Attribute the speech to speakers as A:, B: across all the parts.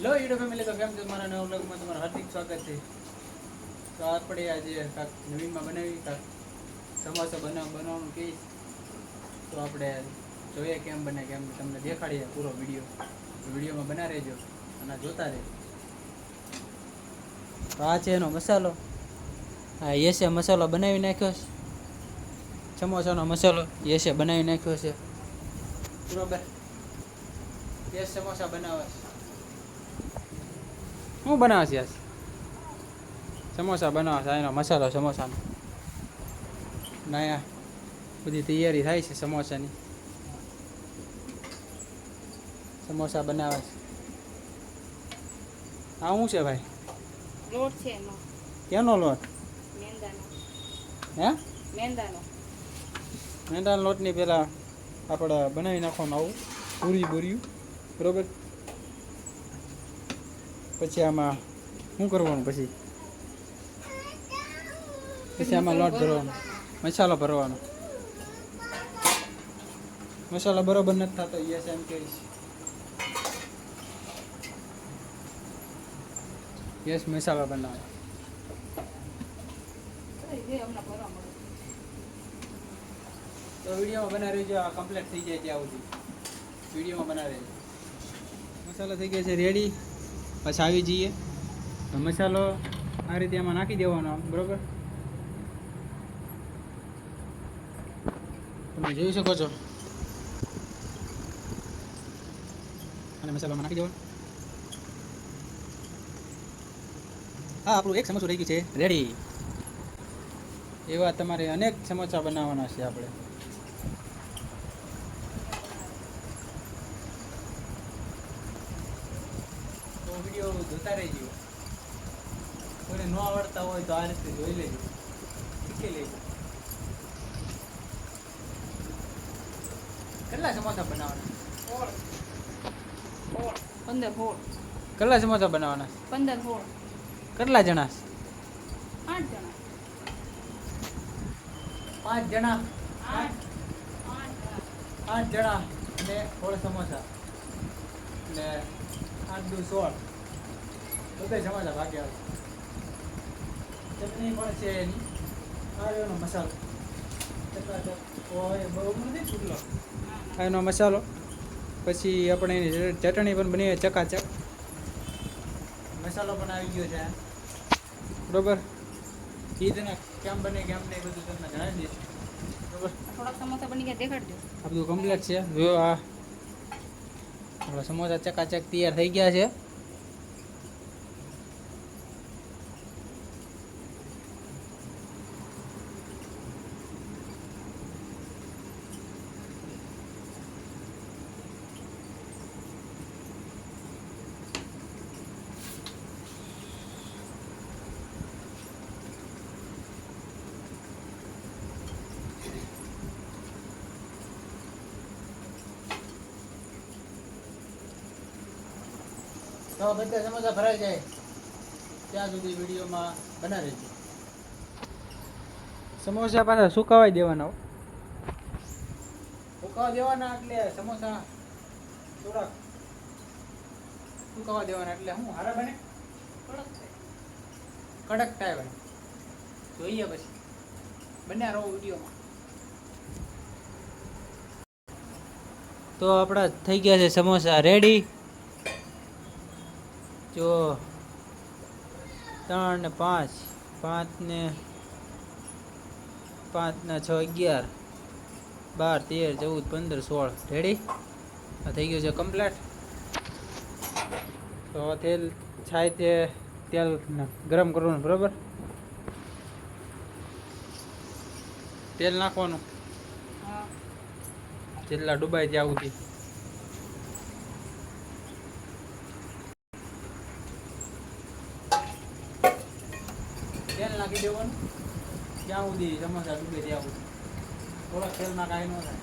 A: Hello YouTube family, તો કેમ છો? મારા નવા વ્લોગમાં તમારું હાર્દિક સ્વાગત છે. તો આપણે આજે કાંક નવીનમાં બનાવી, કાંક સમોસા બનાવવાનું કહીશ. તો આપણે જોઈએ કેમ બને, કેમ તમને દેખાડીએ પૂરો વિડીયોમાં બના રહેજો અને જોતા રહેજો. તો આ છે એનો મસાલો. હા, યસે મસાલો બનાવી નાખ્યો છે. સમોસાનો મસાલો યસે બનાવી નાખ્યો છે બરોબર. યસ સમોસા બનાવે છે. શું બનાવે છે? સમોસા બનાવે છે. એનો મસાલો સમોસાનો ના, બધી તૈયારી થાય છે સમોસાની. સમોસા બનાવે છે. આ શું છે ભાઈ?
B: લોટ છે એનો.
A: કેનો લોટ?
B: મેંદાનો.
A: હે?
B: મેંદાનો.
A: મેંદાના લોટની પહેલાં આપણે બનાવી નાખવાનું આવું પૂર્યું બરોબર. પછી આમાં શું કરવાનું? પછી આમાં લોટ ભરવાનો, મસાલો ભરવાનો. મસાલો બરોબર નથી થતો, યસ એમ કહીશ. યસ મસાલા બનાવે. તો વિડીયોમાં બના રહેજો. આ કમ્પ્લીટ થઈ જાય ત્યાં સુધી વિડીયોમાં બના રહેજો. મસાલો થઈ ગયો છે રેડી. પછી આવી જઈએ. મસાલો આ રીતે આમાં નાખી દેવાનો બરોબર. તમે જોઈ શકો છો. અને મસાલામાં નાખી દેવાનો. હા, આપણું એક સમોસું રહી ગયું છે રેડી. એવા તમારે અનેક સમોસા બનાવવાના છે આપણે. તો વિડીયો જોતા રહેજો. કોઈને ન આવડતા હોય તો આ રીતે જોઈ લેજો, શીખી લેજો. કેટલા સમોસા બનાવવાના?
B: 15
A: કેટલા સમોસા બનાવવાના?
B: 16
A: કેટલા જણા?
B: 8 જણા.
A: 5 જણા. 8 જણા અને 16 સમોસા એટલે 8 દુ 16. બધા સમોસા ભાગ્યા આવે. ચટણી પણ છે એની. આ એનો મસાલો એનો મસાલો. પછી આપણે એની ચટણી પણ બની ચકાચક. મસાલો પણ આવી ગયો છે બરોબર. ઈદના કેમ બને કેમ નહીં બધું તમને જણાવી દઈશ બરોબર.
B: થોડાક સમોસા બની ગયા, દેખાડજો.
A: આ બધું કમ્પ્લીટ છે. જો આ આપણા સમોસા ચકાચક તૈયાર થઈ ગયા છે. તો બધા સમોસા ભરાઈ જાય ત્યાં સુધી વિડીયોમાં બના રહેજો. સમોસા પાછા સુકાવાઈ દેવાના. સુકાવા દેવાના એટલે સમોસા થોડાક સુકાવા દેવાના એટલે શું હારા બને, કડક થાય ભાઈ. જોઈએ પછી બન્યા રહો વિડીયોમાં. તો આપણા થઈ ગયા છે સમોસા રેડી. જો 3 ને 5, 5 ને 5 ના 6 11 12 13 14 15 16 રેડી. આ થઈ ગયું છે કમ્પ્લીટ. તો તેલ છાય તે તેલ ગરમ કરવાનું બરાબર. તેલ નાખવાનું જેટલા ડૂબાય ત્યાં સુધી. તેલ નાખી દેવાનું જ્યાં સુધી સમોસા ડૂબે ત્યાં સુધી. થોડાક તેલમાં કાંઈ ન થાય.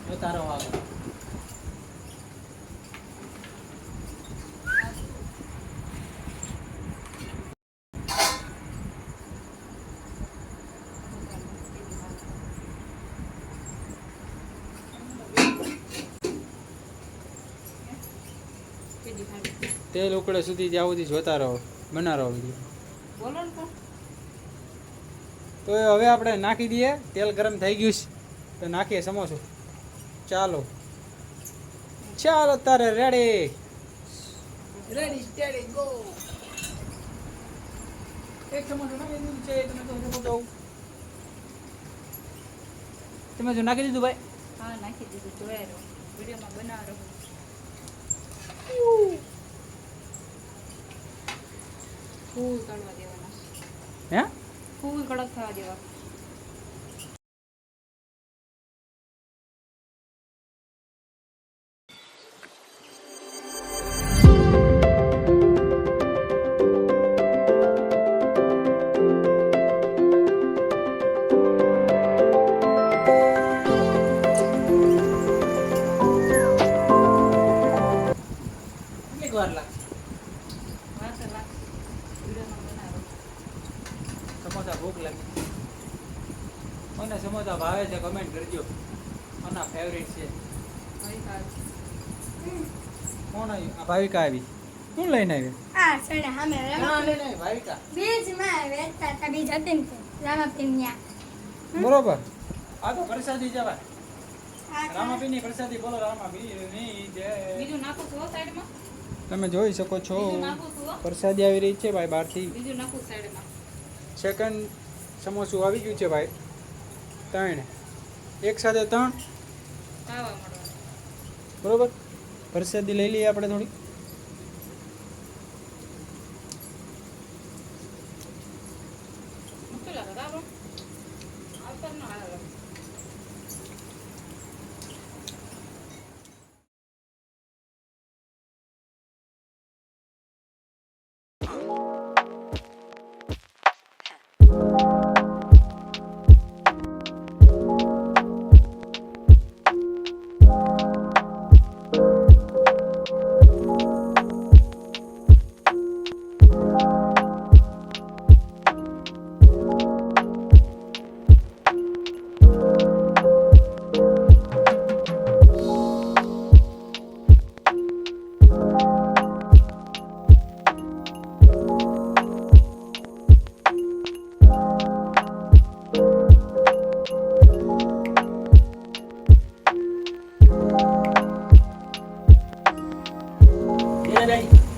A: જોતા રહો આગળ.
B: સુધી ખાલી
A: તેલ ઉકળે સુધી ત્યાં સુધી જોતા રહો, બના રહો વિડીયો.
B: બોલો ને પણ.
A: તો હવે આપણે નાખી દઈએ. તેલ ગરમ થઈ ગયું છે તો નાખીએ સમોસો. ચાલો ચાલો તારે રેડી રેડી સ્ટેડી ગો. એક સમોસો નાખી દીધું છે. તમે જો નાખી દીધું ભાઈ.
B: હા નાખી દીધું, જોયા રહો વિડીયોમાં બનાવ રહો. ફૂલ તળવા દેવાના,
A: હે
B: ફૂલ કડક થવા દેવા.
A: કેટલીક વાર લાગશે?
B: વાર તો લાગશે. વિડીયોમાં બનાવ રહો.
A: સમોસા ભૂખ લાગી. મને સમોસા ભાવે છે કમેન્ટ કરજો. મારા ફેવરિટ છે.
B: હવે કાલ
A: કોણ આવ્યું? આ ભાવિકા આવી. શું લઈને આવી?
C: આ સડે હામે
A: ના
C: રામા
A: લઈને આવી ભાવિકા.
C: બીજમાં વેચતા હતા બીજ હતી ને રામાપીર ન્યા.
A: બરોબર. આ તો પ્રસાદી જવાય.
C: આ
A: રામાપીરની પ્રસાદી બોલો. રામાપીરની જય.
B: બીજું નાખું છું હો સાઈડમાં.
A: તમે જોઈ શકો છો
B: બીજું નાખું છું હો.
A: પ્રસાદી આવી રહી છે ભાઈ બહારથી.
B: બીજું નાખું સાઈડમાં.
A: સેકન્ડ સમોસું આવી ગયું છે ભાઈ. 3 એક સાથે 3.
B: ખાવા મળવાનું.
A: બરોબર. પ્રસાદી લઈ લઈએ આપણે થોડી.
B: મૂકી લાગે બરાબર. આવતા ન આવે.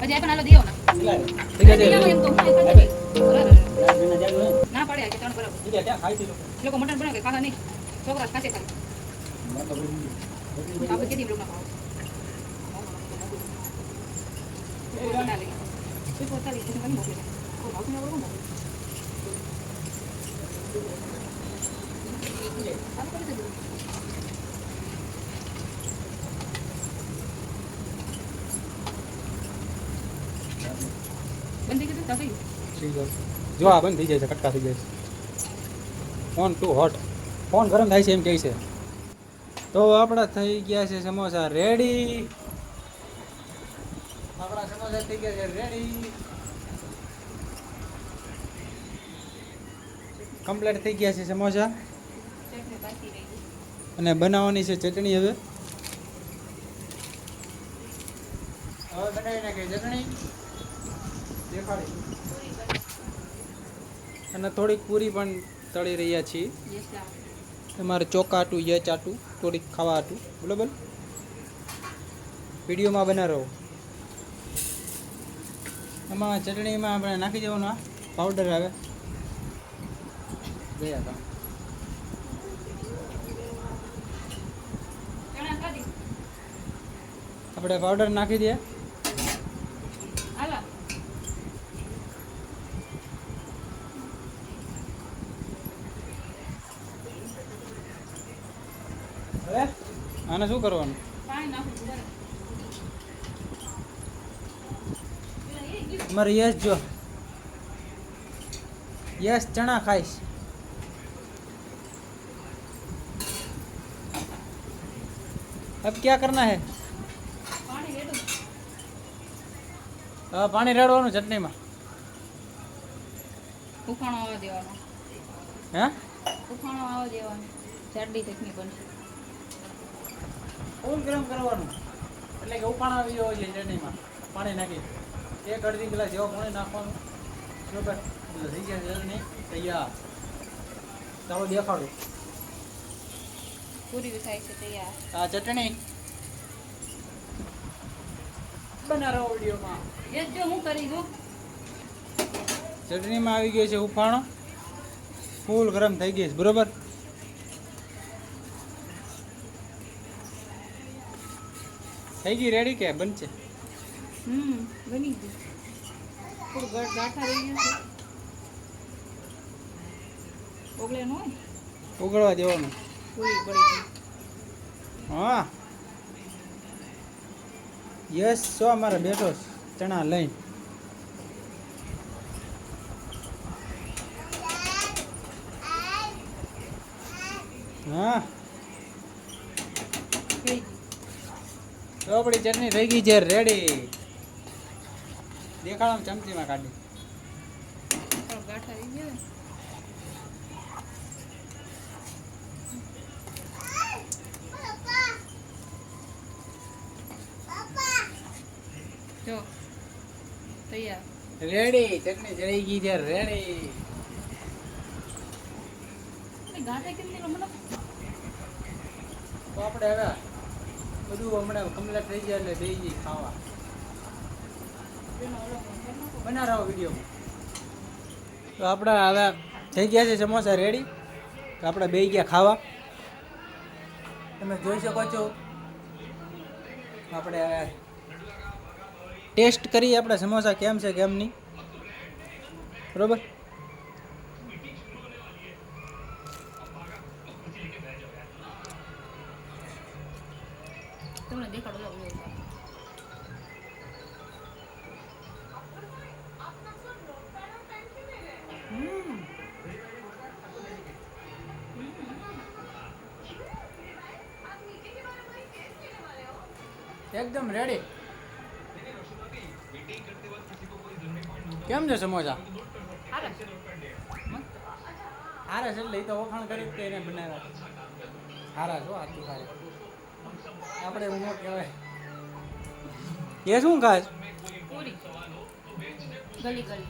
B: હજી પણ હાલો દીવો ના. દીવો એમ તો હું ખાઈ ખાઈ. બરાબર. ના પડે કે ત્રણ બરાબર. લોકો મટન બનાવે કે ખાવા નહીં. છોકરા ખાશે ખાલી. આપણે કેટલી લોકો ના ખાવ. બંધ થઈ ગયું થઈ ગયું.
A: જો આ બંધ થઈ જાય છે, કટકા થઈ જાય છે. Phone two hot. ફોન ગરમ થાય છે એમ કહે છે. તો આપણા થઈ ગયા છે સમોસા રેડી. આપણા સમોસા થઈ ગયા છે રેડી. કમ્પ્લીટ થઈ ગયા છે સમોસા.
B: ચટણી બાકી રહી ગઈ.
A: અને બનાવવાની છે ચટણી હવે. હવે બનાવી નાખીએ ચટણી. દેખાડી. અને થોડીક પૂરી પણ તળી રહ્યા છીએ.
B: યસ લા.
A: તમારે ચોકાટું ય ચાટું થોડીક ખાવા હાટું. બરાબર. વિડીયોમાં બના રહો. આમાં ચટણીમાં આપણે નાખી દેવાનું આ પાવડર આવે. ગયા હતા.
B: ચણા ખાધી.
A: આપણે પાવડર નાખી દઈએ.
B: હાલા.
A: હવે આને શું કરવાનું?
B: પાણી નાખું છું.
A: અમારે યસ જો યસ ચણા ખાઈશ. अब क्या करना है?
B: પાણી રેડું.
A: હવે પાણી રેડવાનું ચટણીમાં.
B: ઉફાણો આવવા દેવાનો.
A: હે
B: ઉફાણો આવવા દેવાનો. જાડી ચટણી બનશે.
A: ફૂલ ગરમ કરવાનું એટલે કે ઉપાણા આવી જવો જોઈએ ચટણીમાં. પાણી નાખી એક અડધી ગ્લાસ જેવો પાણી નાખવાનું બરોબર એટલે થઈ ગયા ચટણી તૈયાર ચાલો દેખાડું
B: પૂરી થાય છે તૈયાર.
A: આ ચટણી બનાવો વિડીયોમાં
B: એ જો હું કરી દઉં.
A: ચટણીમાં આવી ગયો છે ઉફાણો ફૂલ ગરમ થઈ ગઈ છે બરોબર થઈ ગઈ રેડી કે બનશે
B: બની ગયું. થોડું ગાંઠા રહી ગયા છે. ઓગળે ન હોય
A: ઉગળવા દેવાનું
B: પૂરી બળી ગઈ.
A: હા યસ સો અમારે બેઠો છે, ચણા લઈને હા
B: થઈ
A: તો આપણી ચટણી થઈ ગઈ છે રેડી દેખાડો ચમચીમાં કાઢી
B: થોડું ગાંઠા રહી ગયા. જો તૈયાર.
A: રેડી ચટણી ચડી ગઈ છે રેડી
B: ગાંઠા કેમ નહીં મને
A: તો આપણે હવે બધું હમણાં કમ્પ્લીટ થઈ જાય એટલે દઈ જઈએ ખાવા બના રહો વિડીયોમાં તો આપણે હવે થઈ ગયા છે સમોસા રેડી તો આપણે બે ગયા ખાવા તમે જોઈ શકો છો આપણે હવે ટેસ્ટ કરીએ આપણે સમોસા કેમ છે કેમ નહીં બરોબર
B: તમને દેખાડો લો વિડિયો.
A: એકદમ રેડી કેમ છે સમોસા
B: હારા છે.
A: હારા છે એટલે એ તો વખાણ કરી જ એને બનાવ્યા હારા છો આટલું ખાય આપણે એવું ન કહેવાય એ શું ખાસ
B: પૂરી ગલી ગલી.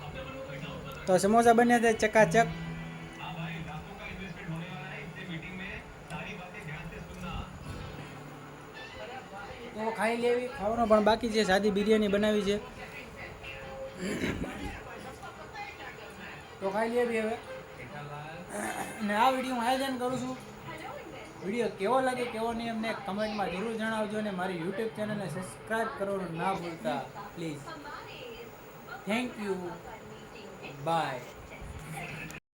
A: તો સમોસા બન્યા હતા ચકાચક તો ખાઈ લેવી ખાવાનો પણ બાકી છે સાદી બિરયાની બનાવી છે તો ખાઈ લેવી હવે અને આ વિડીયો આયોજન કરું છું વિડીયો કેવો લાગે કેવો નહીં અમને કમેન્ટમાં જરૂર જણાવજો અને મારી યુટ્યુબ ચેનલને સબસ્ક્રાઈબ કરવાનું ના ભૂલતા પ્લીઝ થેન્ક યુ બાય